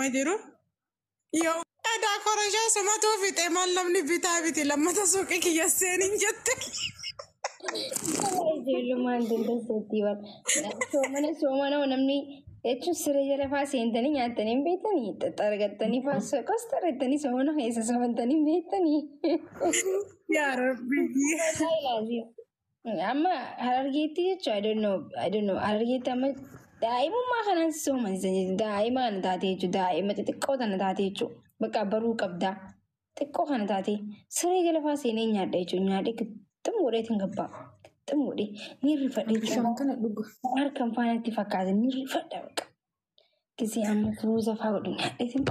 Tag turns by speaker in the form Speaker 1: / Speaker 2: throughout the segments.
Speaker 1: ما جرو يو أدا كورجا سمعتو في تمال لمني بتاعتي لما تسوقك يا سنين جت
Speaker 2: Ijoollumaan dandeesseettiiwwan soomana namni jechuun siree jala fa'aa seentanii nyaatanii hin beektanii xaxargattanii fa'aa kostarrettanii soomana keessa soomantanii hin beektanii.
Speaker 1: Yaa Rabbi.
Speaker 2: Amma harargeetti jechuun I don't know harargeetti amma daa'imummaa kanaan soomansisan jechuudha daa'ima kana taate jechuudha daa'ima xixiqqoo kana taate jechuudha bakka baruu qabdaa xiqqoo kana taate siree jala fa'aa seenee nyaadha jechuudha nyaadhee xumuudheetiin gabbaa xumuudhee ni rifadhee
Speaker 3: bishaan kana dhugu
Speaker 2: harkaan faanatti fakkaatan ni rifadha bakka kisii amma furuusa fa'aa godhu nyaadheetiin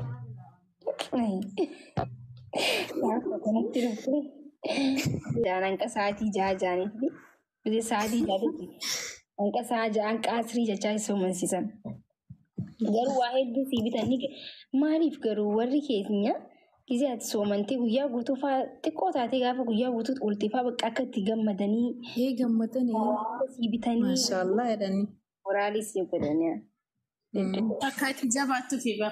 Speaker 2: gaafa kanatti dhuftee hanqa sa'aatii jaha jaaniifi biyya sa'aatii jahaatti hanqa sa'a jahaan qaasrii jechaa soomansiisan garuu waa hedduu sii bitanii maaliif garuu warri keenya ጊዜ አትሶመንቴ ጉያ ጉቱፋ ጥቆታቴ ጋፈ ጉያ ጉቱት ኡልቲፋ በቃ ከቲ ገመደኒ
Speaker 3: ይሄ ገመተኒ
Speaker 2: ሲቢተኒ
Speaker 3: ማሻአላ ያዳኒ
Speaker 2: ሞራሊስ ይገደኛ
Speaker 1: አካቲ ጀባቱ ፊባ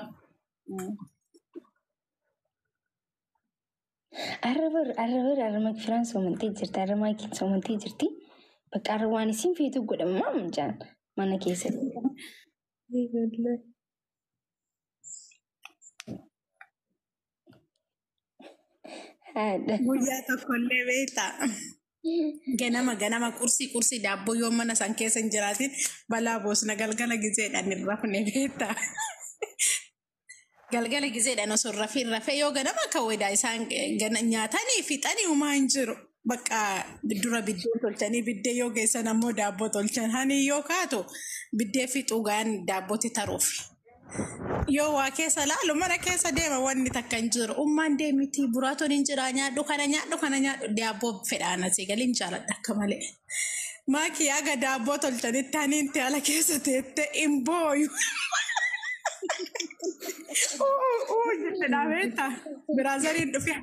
Speaker 2: አረበር አረመክ ፍራንስ ሶመንቴ ጅርታ አረማኪ ሶመንቴ ጅርቲ በቃ አረዋኒ ሲንፌቱ ጎደማ ምንጃን ማነከይሰ
Speaker 3: ይገድለ
Speaker 1: Guyyaa tokkollee beektaa. Ganama kursi daabboo yoo mana san keessa hin jiraatin balaa boosna galgala gizeedhaan hin rafne beektaa. Galgala gizeedhaan osoo rafee yoo ganama kawweedhaa isaan nyaatanii fixanii uumaa hin jiru. Bakka dura biddee tolchanii biddee yoo geessan ammoo daabboo tolchan hani yoo kaatu biddee fixuu gaan daabbootti taruuf. Yoo waa keessa laalu mana keessa deema wanni takka hin jiru. Ummaan deemiti buraatoon hin jira nyaadhu kana nyaadhu daabboo fedhaan asii galiin jaaladha akka malee. Maakii aga daabboo tolchanitti haniin ala keessa teette hin booyu. Jettee dhaabeetta biraazariin dhufee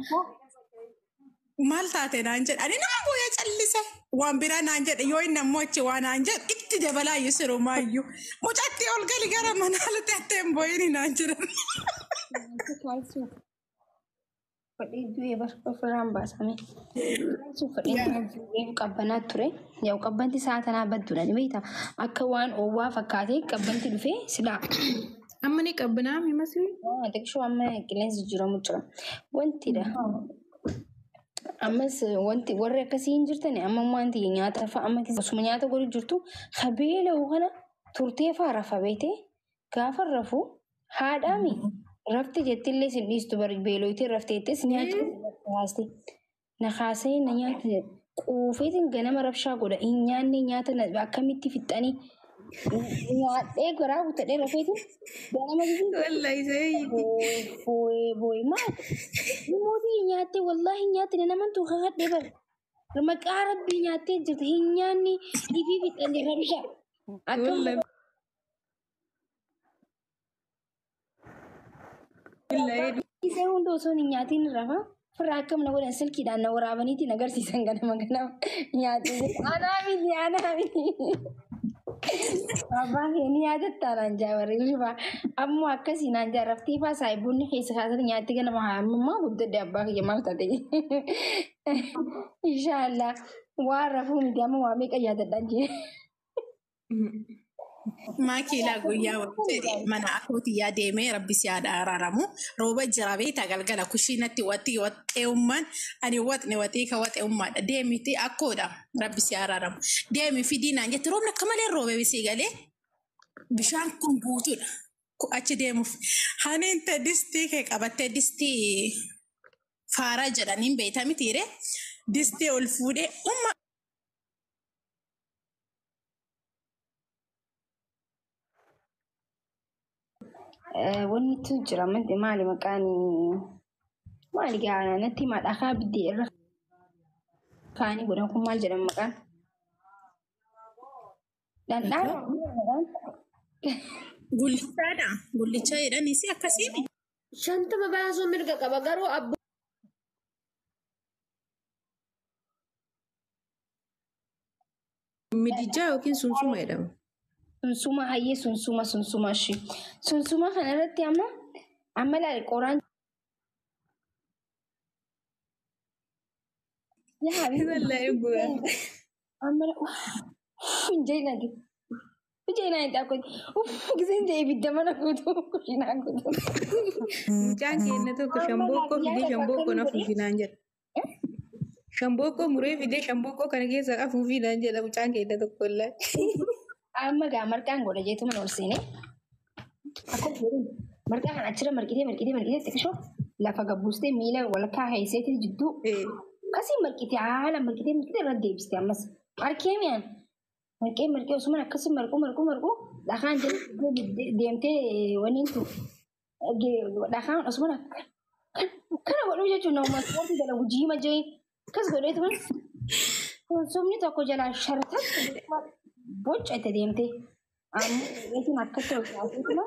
Speaker 1: maal taate naan jedhe ani nama booya callise waan biraa naan jedhe yoo inni ammoo achi waan naan jedhe itti dabalaa yisiru maayyuu mucatti ol gali gara manaa lutti attee hin booyini naan jedhan.
Speaker 2: Fadhii du'ee bakka ofirraan baasame. Fadhii qabbanaa ture. Yaa qabbanti sa'a tanaa badduudha ni beektaa akka waan oowwaa fakkaatee qabbanti dhufee silaa.
Speaker 3: amma ni qabbanaa mimasii
Speaker 2: Xiqqoo amma qilleensi jijjiiramu jira. Wantidha. Ammas wanti warri akkasii hin jirtani amma wanti nyaata fa'a amma keessuma nyaata godhu jirtu habeela kana turtee fa'a rafa beete gaafa rafu haadhaami rafte jettillee sin dhiistu bari beelooyitee rafteettis nyaata haaste na kaasee na nyaata quufeetiin ganama rabshaa godha hin nyaanne nyaata akkamitti fixxanii nyaadhee garaa guutadhee rafeetiin ganama
Speaker 3: wallahi zayyi
Speaker 2: boy maal mootii nyaattee wallahi nyaatte nama tu haadhee bar maqaa rabbii nyaattee jirti hin nyaanni dhiibii fixxanii rabshaa akkam isee hundi osoo hin nyaatiin rafa firraa akkam na godhan silkiidhaan na waraabaniitiin agarsiisan ganama nyaattee anaa miti abbaan keenya nyaatatta naan jaawarri rifa ammoo akkasii naan jaarraftii faa saayibuunni keessa kaasatti nyaatti ganama haamummaa guddadde abbaa kiyya maal taate inshaallah waan rafuu miti amma waa meeqa nyaatadhaan jee.
Speaker 1: Maakilaa guyyaa waqtii mana akkootii deemee rabbi si haadha araaramu rooba jira beektaa galgala kushiinatti waxee ummaan ani waxee ka waxee ummaadha deemiti akkoodha rabbi si araaramu deemi fidii naan jette roobni akka malee roobee bisii galee bishaan kun guutuudha achi deemuuf haniin ta'e distii kee qabattee distii faaraa jedhaniin beektaa mitiire distii ol fuudhee umma.
Speaker 2: Wanni tu jira maali maqaan maali gaana natti madhakaa biddee irra kaanii godhan kun maal jedhan maqaan dhandhaan
Speaker 1: Gullichaadha gullicha jedhanii si akkasiini.
Speaker 4: Shantama baasuu mirga qaba garuu abbo.
Speaker 3: midijaa yookiin sunsuma jedhama.
Speaker 2: Sunsuma hayyee sunsuma shi sunsuma kanarratti amma Amma laal qoraan yaa habibi
Speaker 3: Wallahi bu'aa.
Speaker 2: amma injina gi injina ita ko gizin je ibidda mana guutuu kushinaa guutuu.
Speaker 3: Mucaan keenya tokko shamboqqoo fidee shamboqqoo na fuufinaan jedha. Shamboqqoo muree fidee shamboqqoo kana keessa afuufinaan jedha mucaan keenya tokko illee.
Speaker 2: Amma gaa marqaan godha jeetu mana ol seenee akkuma jedhu marqaa kana achirra marqitee xiqqishoo lafa gabbuustee miila walakkaa hayseetii jidduu akkasii marqitee haala marqitee irra deebiste ammas harkee miyaan marqee osuma akkasii marquu dhakaan jedhu deemtee waniintu dhakaan osuma kana godhuu jechuun nama ispoortii dalagu jiima jee akkas godheetu somni tokko jalaa shartatti boca itti deemtee eetiin akkatti hojjaateetuma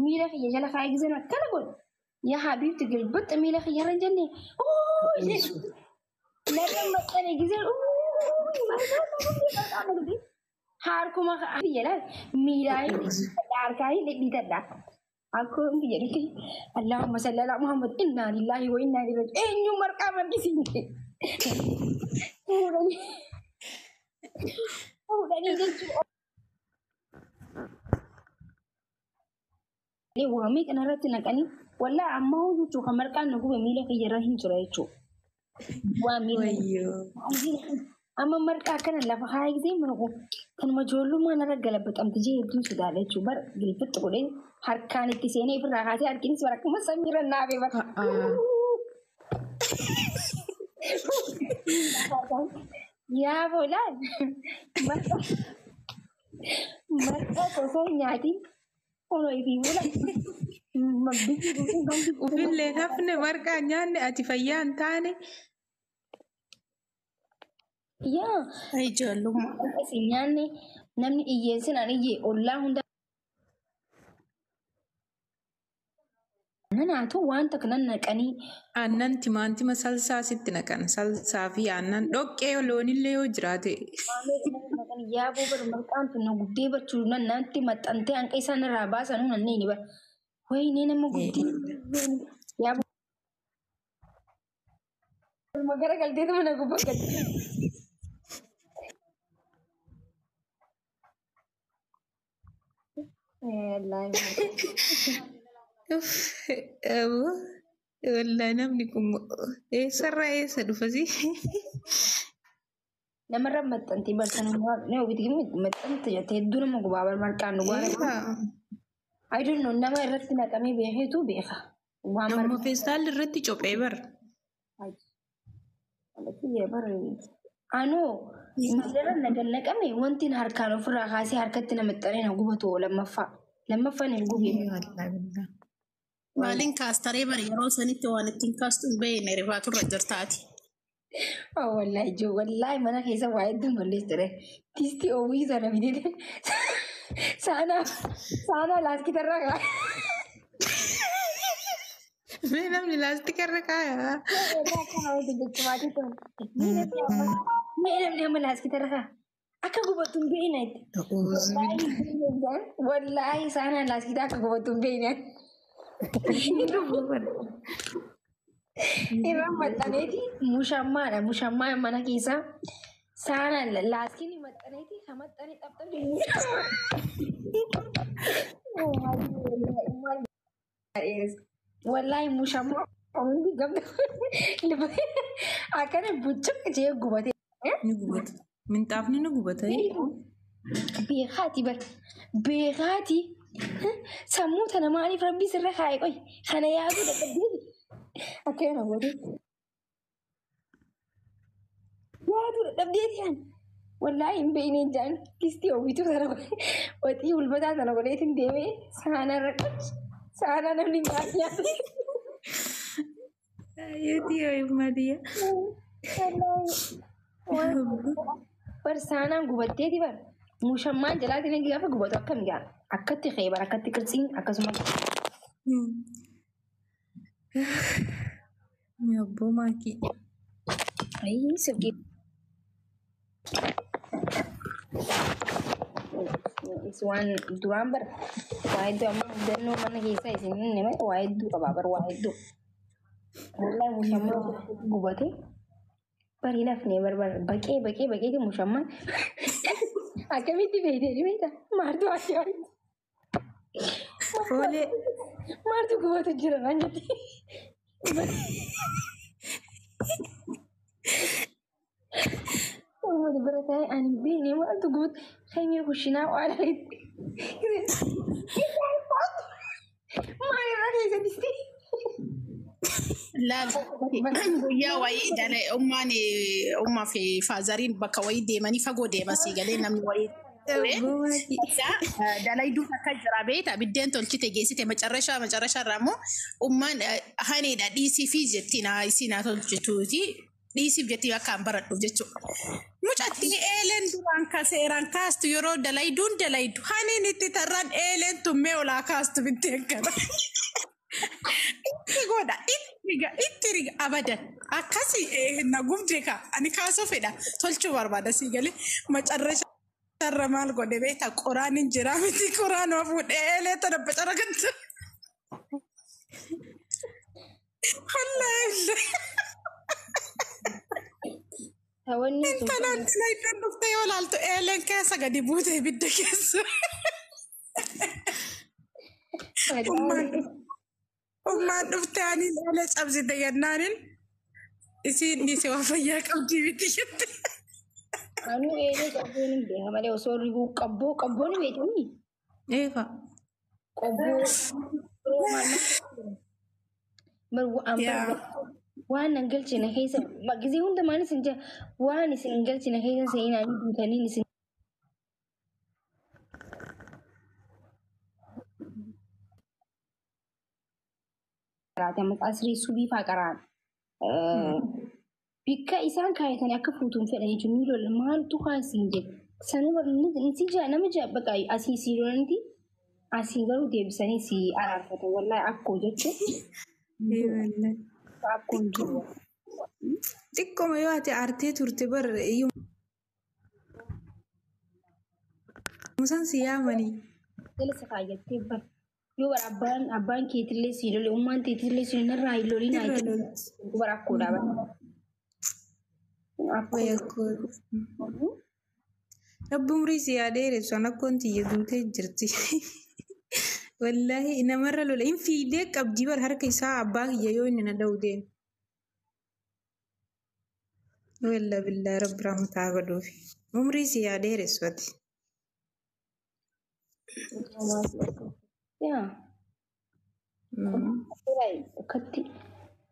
Speaker 2: miila kiyya jala kaa'ee gizeen akkana godhu yaa habiibti gilbatta miila kiyya irra jenne lafa maxxane gizeen harkuma biyya laal miilaa harkaa hin dhidhiitadha. Akkuma biyya dhufe Allahumma salli ala Muhammad innaa lillahi wa innaa ilaihi raaji'uun eenyuun marqaa marqisiinte. Fuudhanii jechuudha. Waamii kanarratti naqanii wallaa amma hojjechuu kan marqaan na gube miila kiyya hin jira jechuudha. Waa miila amma marqaa kana lafa haa gisee marqu kanuma ijoollummaa narra galabaxamti jee hedduun sodaadha jechuudha. Bar gilfatta godhee harkaan itti seenee ofirraa kaasee harkinis bara akkuma samiirra naafee bara. Yaa boolaan marqaa osoo hin nyaatiin onoo ifii bulan.
Speaker 3: Ufillee hafne marqaa nyaanne ati fayyaa hin taane.
Speaker 2: Yaa
Speaker 1: ijoollummaa.
Speaker 2: isin nyaanne namni hiyyeessinaan iyyee ollaa hunda. Nanaatu wanta kanan naqanii
Speaker 3: Aannan timaantima salsaa sitti naqan salsaa fi aannan dhoqqee loonillee yoo jiraate.
Speaker 2: yaa boobar marqaan tun na guddee bachuu naannaatti maxxantee hanqa isaan irraa baasan nanneen bara. Wayinee nama guddee yaa boobar magara galteetu mana gubbaa galtee.
Speaker 3: Wallahi namni kun eessarraa eessa dhufasi?
Speaker 2: Namarra maxxantii barsanummaa ne ofiitiin maxxantii jettee hedduu nama gubaa marqaan nu gaara. I don't know nama irratti naqamee beekeetu beeka. Waan
Speaker 3: Amma feestaalli irratti cophee bara.
Speaker 2: Anoo miilarra nagan naqame wanti harkaan ofirraa kaasee harkatti na maxxanee na gubatu lammaffaan hin gubee.
Speaker 1: Maaliin kaastaree bari yeroo sanitti waan ittiin kaastuun beekne rifaatu irra jirtaati.
Speaker 2: Wallahi ijoo wallahi mana keessa waa hedduu malleessire. Tiistii oowwii sana bitee saanaa laastikarra kaa.
Speaker 3: Mee namni laastikarra kaaya?
Speaker 2: Mee namni amma laastikarra kaa. Akka gubatu hin beekne. Wallahi saanaa laastikita akka gubatu hin beekne. Irra maxxaneeti mushammaadha. Mushammaa mana keessaa saanaan laastikiin maxxaneeti kan maxxanee xapxabee. Wallahi mushammaa hundi gamna akkana buccaqa jee gubate.
Speaker 3: Ni gubata. Minxaafni ni gubata.
Speaker 2: Beekaati bar beekaati. Sammuu tana maaliif rabbi sirra kaa'e qoy kana yaaduu dadhabdeeti. Akkana godhe yaaduu dadhabdeeti kan wallahi hin beekne jaan listii ofiitu sana godhe waxii ulbataa sana godheetiin deemee saanaa rakkatti saanaa namni nyaatu.
Speaker 3: Yuuti yoo madiya.
Speaker 2: Bar saanaan gubatteeti bar mushammaan jalaatiin gaafa gubatu akkam gaa akkatti qeebar akkatti qirtsiin akkasumas.
Speaker 3: Abboo maakii.
Speaker 2: Ayii sirgee. iswaan duraan bara waa hedduu amma hubannoo mana keessa isin nama waa hedduu qabaa bara waa hedduu wallahi mushammaa gubate bari lafnee barbaada baqee mushammaa akkamitti beeytee beeyta maartuu ajaa'iba
Speaker 3: Oole
Speaker 2: maartuu gubatu jira naan jetti Uumata barataa ani beekne maaltu guutu keenyaa kushinaa waan ariitti. Maalirraa keessa dhiste?
Speaker 1: Laal guyyaa wayii dalee ummaa fi faazariin bakka wayii deemanii fagoo deemasii galee namni wayii. Dalai duuba akka jira beektaa biddeen tolchite geessite macarrashaa irraa immoo ummaan haneedha dhiisii fi jettiin isiin haa tolchituuti. Dhiisiif jettee akka hin baradhuuf jechuudha. Mucatti eeleen duraan kaseeraan kaastu yeroo dalayduun dalaydu. Haniin itti tarraan eeleen tummee olaa kaastu bitteen kana. Itti godha, itti riga abadan. Akkasii na gubdee kaa ani kaasoo fedha tolchuu barbaada sii galee macarrashaa irra maal godhe beektaa qoraan hin jiraa miti qoraan waa fuudhee eelee tana bacara ganta. Wallaahi.
Speaker 2: Tawanni
Speaker 1: Intalaan dhuftee yoo laaltu eeleen keessa gadi buutee ibidda keessa. Ummaan dhuftee ani eelee cabsite yennaanin isiin dhiisee waa fayyaa qabdii miti jette.
Speaker 2: Anu eelee qabboon hin beeka malee osoo riguu qabboon hin beekanii.
Speaker 3: eefa
Speaker 2: Waan nan galchina keessa gisee hunda maalis hin jira waan isin galchina keessa seenaa ni duutanii isin. Asrii subii fa'aa qaraan bikka isaan kaayatanii akka fuutuun fedhan jechuun ni lola maaltu kaasiin jedhe sanuma nama jabbaqa asii sii lolanti asii garuu deebisanii sii araarfatan wallahi akkoo jechuun. Akkoo jiru.
Speaker 3: xiqqoma yoo ati aartee turte bar iyyuu musan si yaamanii
Speaker 2: Jala sakaayattee bar yoo bara abbaan keetillee sii lole ummaan teetillee sii narraa hin loliin haa bara akkoo dhaaba.
Speaker 3: Rabbi umrii si yaadeeressu an akkoon tiyya duutee jirti. Wallahi namarra lola in fiidee qabdii bar harka isaa abbaa kiyya yoo inni na dha'u deemu. Walla billaa rabbi rahmataa godhuufi. Umrii si yaadeeressu ati.
Speaker 2: Yaa. Akkatti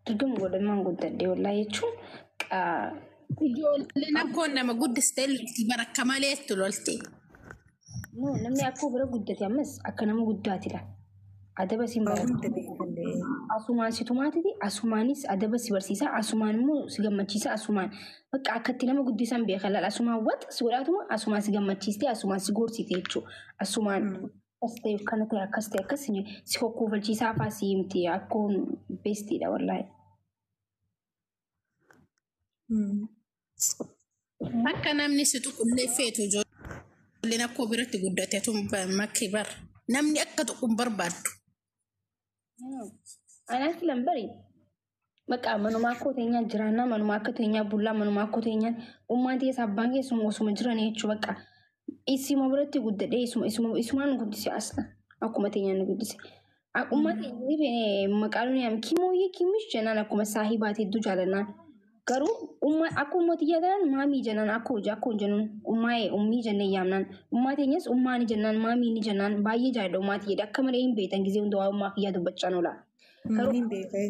Speaker 2: dirqama godhamaan guddadhee wallahi jechuun
Speaker 1: Ijoolleen akkoon nama guddistee lolti barakka maleetti lolti.
Speaker 2: namni akkoo bira guddate ammas akka nama guddaatidha. Adaba si barata. Asumaan si tumaatiti asumaanis adaba si barsiisa asumaan immoo si gammachiisa asumaan bakka akkatti nama guddisan beekan laala asumaan waxa si godhaatuma asumaan si gammachiistee asumaan si gorsite jechuudha. Asumaan as ta'e kana ta'e akkas ta'e akkas si kokkuufalchiisaa fa'aa si himti akkoon beestiidha wallahi.
Speaker 1: Akka namni si tuqullee feetu ijoolleen akkoo biratti guddateetu makki bar. Namni akka tuquun barbaaddu.
Speaker 2: Anaaf lambari bakka manumaa akkoo teenyaa jiraannaa manumaa akka teenyaa bullaa manumaa akkoo teenyaa ummaan ta'es abbaan keessuma osuma jiran jechuudha bakka isuma biratti guddadhee isumaan guddise asna akkuma teenyaa nu guddise. Akkuma teenyaa maqaan nuyi kimooyyee kimish jennaan akkuma saahibaati hedduu jaalannaan. Garuu akkuma xiyyaatan maamii jennaan akkoo jennuun ummii jennee yaamnaan ummaa teenyas ummaa ni jennaan maamii ni jennaan baay'ee jaalladha ummaa tiyyeedha akka malee hin beektan gisee hunda waa ummaa kiyyaa dubbachaan oola.
Speaker 3: Hin beekee.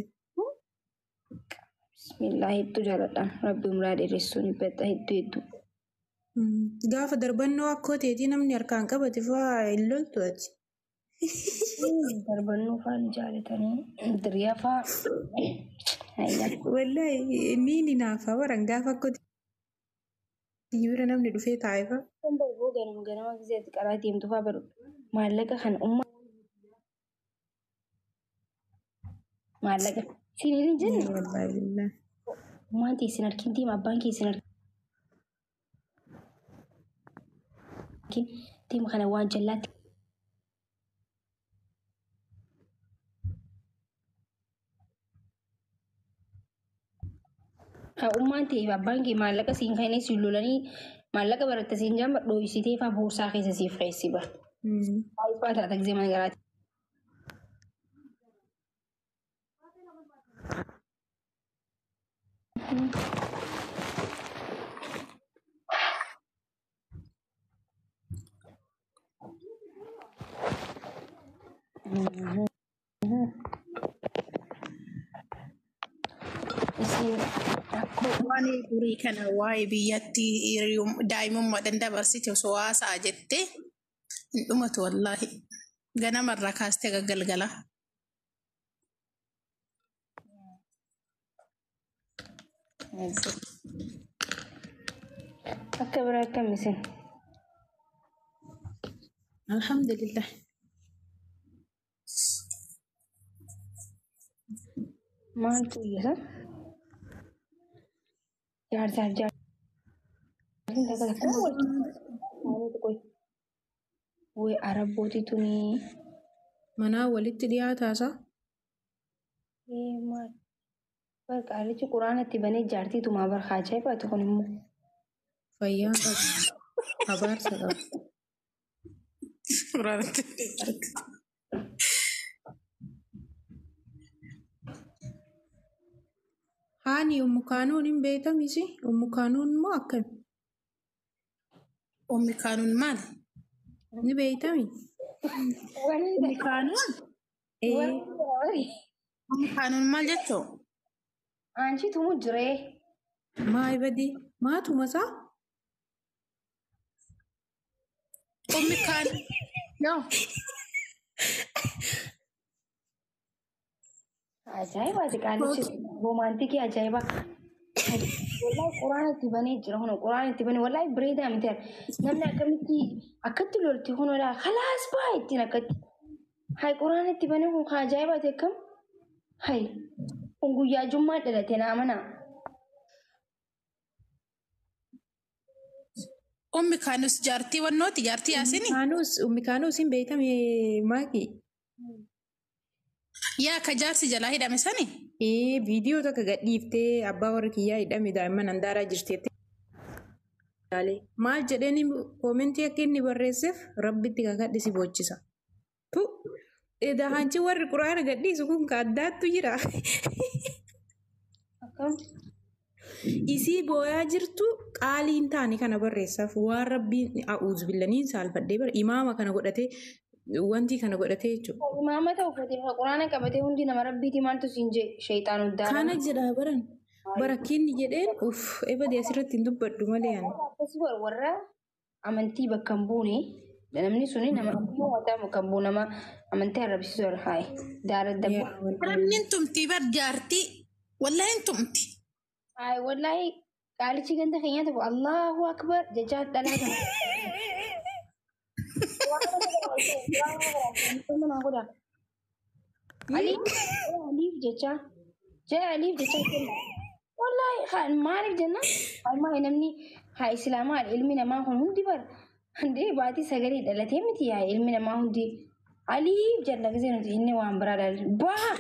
Speaker 2: Bismillah hedduu jaalladhaan rabbi umraa dheeressuun hibbata hedduu.
Speaker 3: Gaafa darbannoo akkoo ta'eetii namni harkaan qabate fa'aa hin loltu ati.
Speaker 2: Darbannoo fa'aa ni jaalatanii diriyaa fa'aa.
Speaker 3: Wallahi ni naafa waran gaafa akkoo bira namni dhufee taa'e fa'aa.
Speaker 2: Kan darboo ganama gizeetti qaraa deemtu fa'aa baru maallaqa kan ummaa. Maallaqa siin hin jenne.
Speaker 3: Wallahi billah.
Speaker 2: Ummaan teessin harkiin deema abbaan keessin harkiin تيم خنا وان جلات أمان تي بانكي مالك سين خيني سلولاني مالك برات سين جام دو يسيتي فبورسا خيس سيف خيسي بر هاي فاتا تك زمان غرات
Speaker 1: Waan durii kana waa'ee biyyatti daa'imummaa dandabarsite osoo haasa'a jettee hin dhumatu wallaahi. Ganamarraa kaastee gaggalgala.
Speaker 2: akka biraa akkamisin
Speaker 3: Alhamdulillah.
Speaker 2: maaltu iyyata jaarsaaf jaartiin takka takka maalitu qoy way arabbooti tuni
Speaker 3: Manaa walitti dhiyaataasaa?
Speaker 2: maal barqaalichi quraanatti banee jaartii tumaa barkaachaa baatu kun immoo
Speaker 3: Fayyaa qabu. Abaarsa qabu. Haani Ummukaanuun hin beekamisi? Ummukaanuun immoo akkami?
Speaker 1: Ummi kaanuun maali?
Speaker 3: Ni beekami?
Speaker 1: Ummi kaanuun? Ummi kaanuun maal jettoo?
Speaker 2: aanchi tumu jiree
Speaker 3: Maa ibadii? Maatuma isaa?
Speaker 1: Ummi kaanuun? Yoo.
Speaker 2: ajaa'ibaati qaalichi romaantikii ajaa'iba wallahi quraan itti banee jira kun quraan itti banee wallahi bireedaa miti namni akkatti lolti kunuudha khalaas baa ittiin akkatti hay quraan itti banee kun ajaa'ibaati akkam hay kun guyyaa jummaa dhalate naa mana
Speaker 1: Ummi kaanuus jaartii wannooti jaartii yaasini?
Speaker 3: Ummikaanuus hin beekami maaki?
Speaker 1: Yaa ka jaarsi jalaa hidhame sani?
Speaker 3: Viidiyoo tokko gadhiiftee abbaa warra kiyyaa hidhame daa'imman handaaraa jirteetti. Maal jedheen koomentii akka inni barreesseef rabbitti kakadhi si boochisa. Dahanchi warri quraana gadhiisu kun ka addaattu jira.
Speaker 2: akkam
Speaker 3: Isii booyaa jirtu qaaliin taane kana barreessaaf waan rabbiin a'uuzu billaniin saalfadhee bara imaama kana godhatee wanti kana godhatee jechuudha.
Speaker 2: imaamata uffatee quraana qabatee hundi nama rabbiiti maaltu siin jee sheexaan hundaan
Speaker 3: Kana jedha baran barakkinni jedheen eebadee asirratti hin dubbadhu malee ani.
Speaker 2: akkasii warra amantii bakka hin buune namni suni nama wadaa bakka hin buune nama amantii arrabsiisu irra haaye daaradda
Speaker 1: Namni hin tumtii bar jaartii wallahi hin tumti.
Speaker 2: haaye wallahi qaalichi ganda keenyaa tokko Allahu akbar jechaa dhalaa kana. Aliif jecha wallahi maaliif jenna almaa namni haa islaamaa ilmi namaa kun hundi bar handee baatii sagalee dhalatee miti yaa ilmi namaa hundi aliif jenna gisee nuti inni waan biraa dhalate baa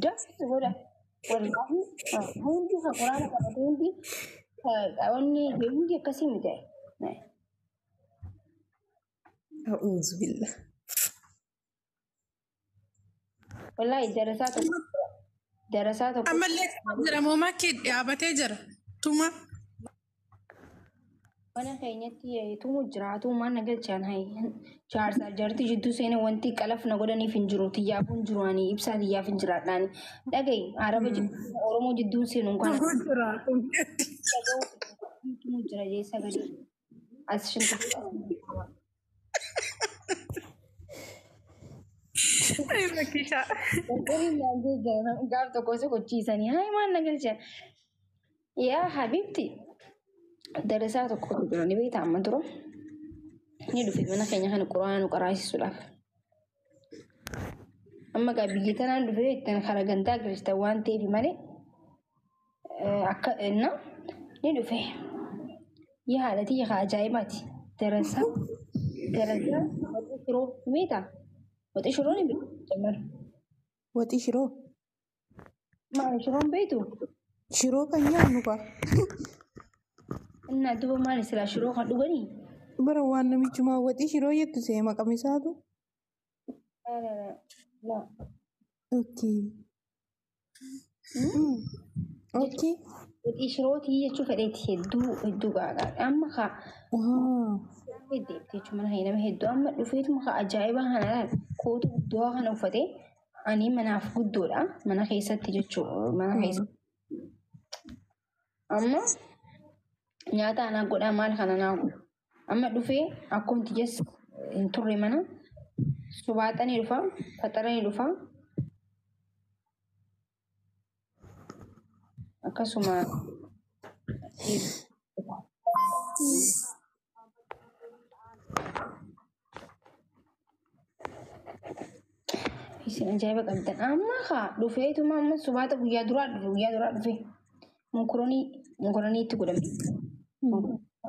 Speaker 2: dabsi godha wallahi hundi kan quraana qabate hundi hundi akkasii miti.
Speaker 3: A'uuzu billah.
Speaker 2: Wallahi darasaa tokko
Speaker 1: Ammallee jira moomaa kee dhaabatee jira. Tuma.
Speaker 2: mana keenyatti tumu jiraatu mana galchaan hayi jaarsaa jaartii jidduu seenee wanti qalaf na godhaniif hin jiru tiyyaafuun jiru ani ibsaa tiyyaaf hin jiraadhaan dhagayi araba jidduu oromoo jidduu seenuun kana tumu jira jeessa gadi as shinta gaaf tokko isa kochiisanii hayi maan na galchaan yaa habibti darasaa tokko jira ni beektaa amma dura ni dhufe mana keenya kana quraana nu qaraasisuudhaaf amma gaa biyyi tanaan dhufee ittiin kara gandaa kiristaan waan ta'eef malee akka inni ni dhufe يا حالتي يا عجائباتي درسها وتشرو ميتا وتشروني بتمر
Speaker 3: Waxii shiroo.
Speaker 2: ما يشرون بيتو
Speaker 3: Shiroo kan nyaannu kaa.
Speaker 2: إن دوبا ما نسلا شرو خدوغني
Speaker 3: Bara waan namichumaa waxii shiroo jettu see maqam isaatu.
Speaker 2: لا لا لا لا
Speaker 3: Okay. Okay.
Speaker 2: وتشروتي هي تشوف عليك هدو قاعد أما خا هدي بتيجي من هنا ما هدو أما لفيت مخا عجائبة هنا كوتو بدوها هنا وفتي أني مناف قدورة منا خيسة تيجي تشوف منا خيسة أما nyata anak godha mal kana nagu amma dhufe akkuma tijes hin turre mana subaatanii dhufa faxaranii dhufa akkasuma isin ajaa'iba qabdan amma haa dhufeetuma amma subaata guyyaa duraa dhufe munkuranii itti godhame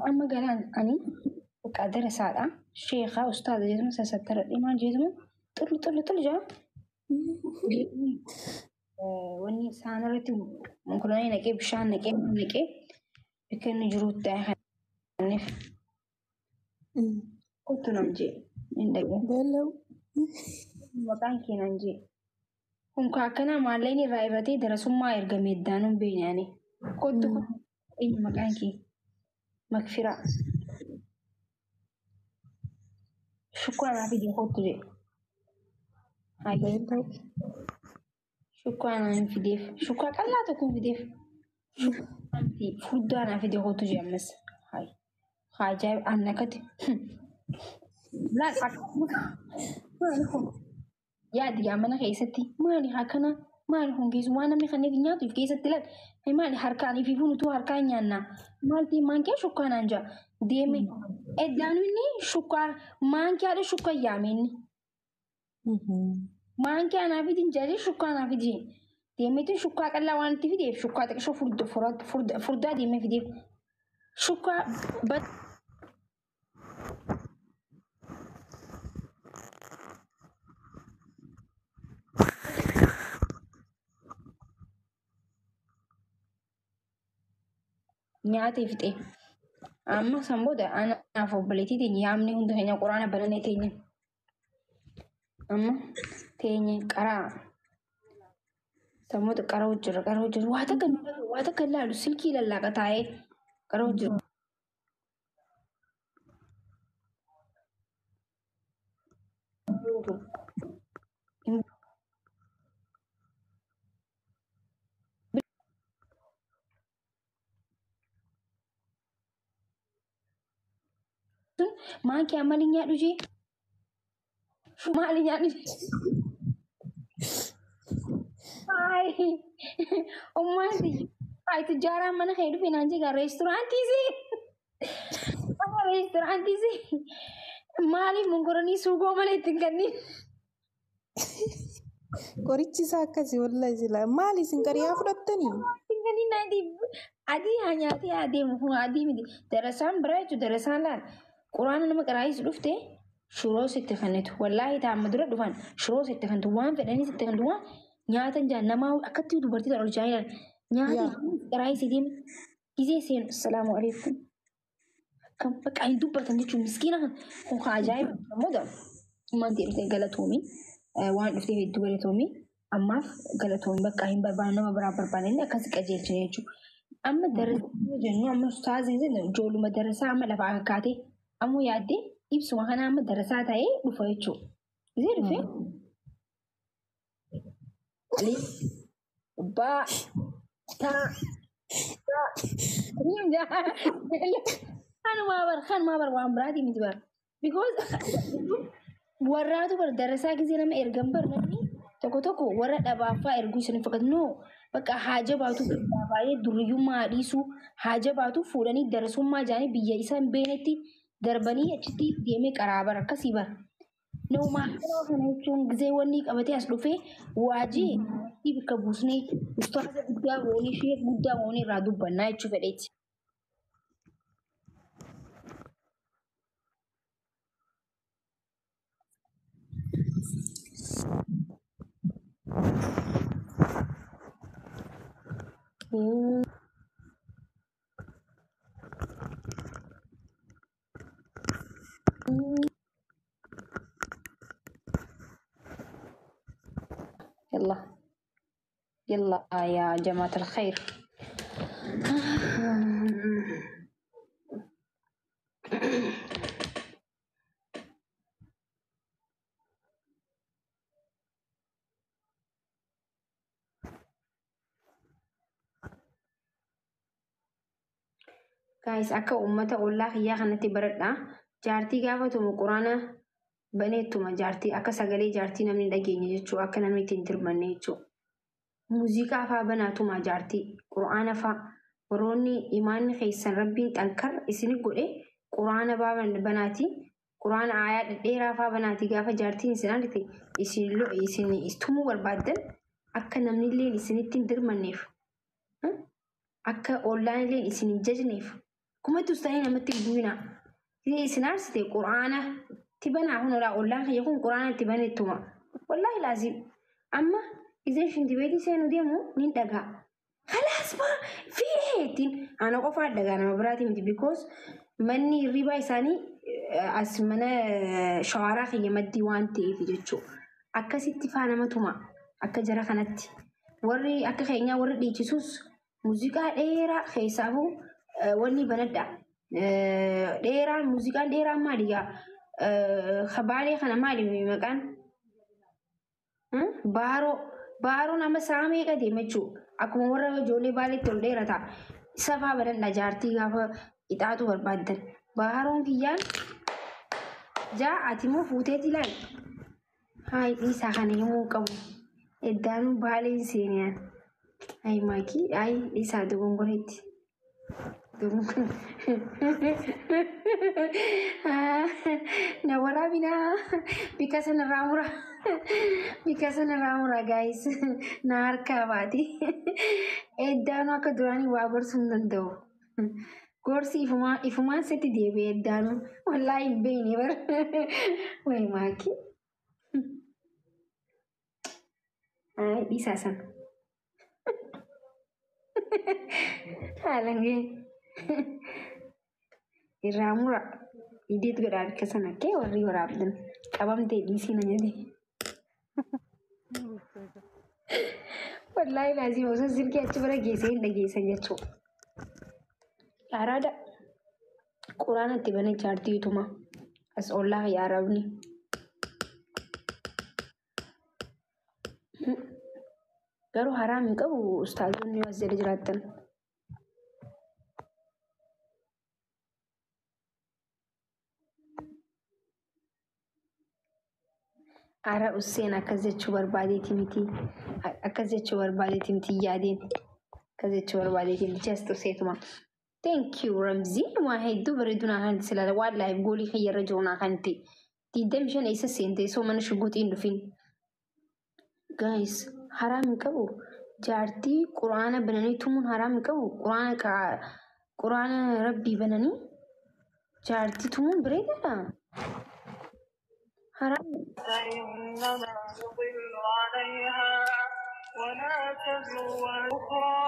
Speaker 2: amma galaan ani qadara saadha sheekha ustaaza jedhamu sasattara dhimaan jedhamu xullu jaa wanni isaan irratti munkuranii naqee bishaan naqee bakka inni jirutti ta'e kanneef kottu nam jee hin dhageen
Speaker 3: Beelaw.
Speaker 2: maqaan keenan jee kun akkanaa maalleen irraa irratee darasummaa ergame iddaanuun beeknaani kottu kun eenyu maqaan kee makfiraa shukkaanaa fi kottu jee
Speaker 3: Beelaw.
Speaker 2: shukkaanaa hin fideef shukkaa qal'aa tokko hin fideef furdaanaa fidee kottu jee ammas ajaa'ib annakati laal akkuma yaadi yaa mana keessatti maali akkana maali kun keessumaa waan namni kanneef nyaatuuf keessatti laal maali harkaan fi funutuu harkaan nyaannaa maalti maankee shukkaanaan jaa deeme eddaanu inni shukkaa maankiyaadha shukka yaame inni maankee anaaf itti jaajee shukkaa anaaf itti deemeetiin shukkaa qal'aa waan itti fideef shukkaa xiqqishoo furdaa deemee fideef shukkaa nyaatee fixe amma samboota anaaf obboleettii teenya yaamni hunda keenya quraana bananee teenya amma teenya qaraa samboota qaraa hojjirra waa takka ilaalu silkii lallaaqa taa'ee qaraa hojjirra. Maankii ammalii nyaadhu jee maali nyaadhu ummaati tujjaaraan mana kee dhufe naan jegaa reesturaantiisi maaliif munkuranii suugoo malee ittiin kennin
Speaker 3: Qorichi isaa akkasii wallahi silaa maali isin qariyaa fudhattanii?
Speaker 2: ittiin kennin adii haa nyaatee adeemu kun adii miti darasaan biraa jechuun darasaan laal quraana nama qaraayis dhufte shiroo sitti fannitu wallaahi taa'amma dura dhufan shiroo sitti fannitu waan fedhanii sitti fannitu waan nyaatan jaan namaa akkatti dubartii ta'an olchaa jiran nyaata qaraayis deemu gizee seenu assalaamu alaikum akkam bakka hin dubbatan jechuun miskiina kan kun kan ajaa'iba namoota manti dhuftee galatoomii waan dhuftee hedduu galatoomii ammaaf galatoomii bakka hin barbaanne nama biraa barbaanne akkasii qajeelchine jechuudha. Amma darasaa jennu amma ustaazii ijoolluma darasaa amma lafaa kakkaatee ammoo yaaddee ibsuma kana amma darasaa ta'ee dhufa jechuudha. Gizee dhufee baa taa kanumaa bar waan biraatii miti bar because warraatu bar darasaa gizee nama ergan bar namni tokko warra dhabaafaa erguu isin fakkatu noo bakka haaja baatu baay'ee duriyyummaa dhiisuu haaja baatu fuudhanii darasummaa jaanii biyya isaan beenetti darbanii achitti deemee qaraabar akkasii bara. Noomaa kana jechuun gizee wanni qabatee as dhufee waajii bakka buusnee ustaaza guddaa woonii shee guddaa woonii irraa dubbannaa jechuu fedheeti. يلا يلا يا جماعة الخير. guys akka ummata ollaa kiyyaa kanatti baradha. Jaartii gaafatumu quraana baneettuma jaartii akka sagalee jaartii namni dhageenye jechuu akka namni ittiin dirmanne jechuu. Muuziqaa faa banaatuma jaartii quraana faa warroonni imaanni keessan rabbiin xankar isin godhe quraana banaati quraana aayaa dhedheeraa faa banaati gaafa jaartiin isin argite isin istumuu barbaaddan akka namni illee isinitti hin dirmanneef akka ollaan illee isin hin jajneef kumatti ustaanii namatti bu'ina isin arsite quraana tibana hunora ollaan kiyya kun quraana tibanettuma wallahi laazim amma izin shinti beeti seenu deemu nin dhagaa خلاص ما في هيتين أنا قفا دغا أنا مبراتي متي because مني الربا إساني أسمنا شعراء خي مدي وانتي في جتشو أكا ستي فانا متوما أكا جرا خناتي وري أكا خينيا وري دي جسوس موسيقى إيرا خيساهو وني بندا إيرا موسيقى إيرا ماليا خبالي خنا مالي مكان بارو nama saamee gadi mechuu akkuma warra ijoollee baaleetti ol dheerata safaa badan jaartii gaafa ixaatu barbaadan baaroon kiyyaan ati moo fuuteeti laal haa dhiisaa kana himuu qabu eddaanuu baaleen seeniyaan ay maakii ay dhiisaa dogongoreetti na waraabina because na ramura guys na harkaa baati eddaanu akka duraanii waa gorsuu hin danda'u gorsi ifumaan sitti deebi'e eddaanu wallaahi hin beekne bara way maaki dhiisaa sana haalangee irraa mura ideetu godhaa harka sana kee warri waraabdan qabamtee dhiisii na jedhe wallahi laazim osoo silkii achi bira geessee hin dhageessan jechuu araada quraana itti bane jaartiituma as ollaa yaa rabni garuu haraam hin qabu ustaazonni as jedhe jiraattan ara useen akkas jechuu barbaadeeti miti akkas jechuu barbaadeeti miti yaadeen akkas jechuu barbaadeeti miti as turseetuma thank you ramzii waa hedduu bareedunaa kan silala waan laayif goolii kayyarra jirunaa kan ta'e diidam shan eessa seentee soo mana shuguuxiin dhufin guys haraam hin qabu jaartii quraana bananii tumuun haraam hin qabu quraana rabbii bananii jaartii tumuun bareedaadha حرام
Speaker 5: فإنما يضل عليها ولا تزر أخرى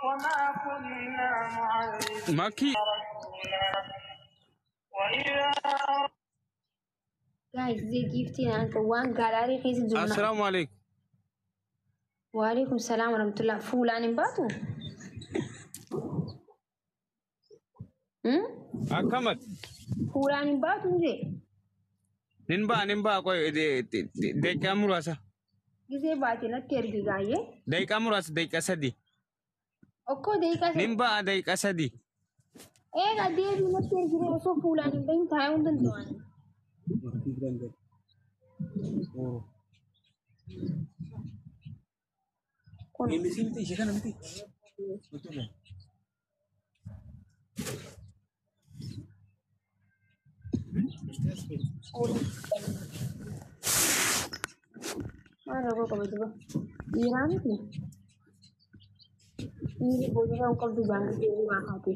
Speaker 5: وما كنا معذبين
Speaker 6: ماكي
Speaker 5: وإذا
Speaker 2: guys they gifting uncle one gallery face jumna
Speaker 6: السلام عليكم
Speaker 2: وعليكم السلام ورحمة الله فولان باتو
Speaker 6: أكمل
Speaker 2: فولان باتو نجي
Speaker 6: نبا كوي ديكا مراسة
Speaker 2: gisee baate natti ergi gaayee
Speaker 6: ديكا مراسة ديكا سدي
Speaker 2: okkoo deeqaa
Speaker 6: نبا ديكا سدي
Speaker 2: eega deebii natti ergine osoo fuulaan hin bahin taa'uu hin danda'an Mana kau kau betul? Iran tu. Ini boleh kau kau tu jangan jadi mahal tu.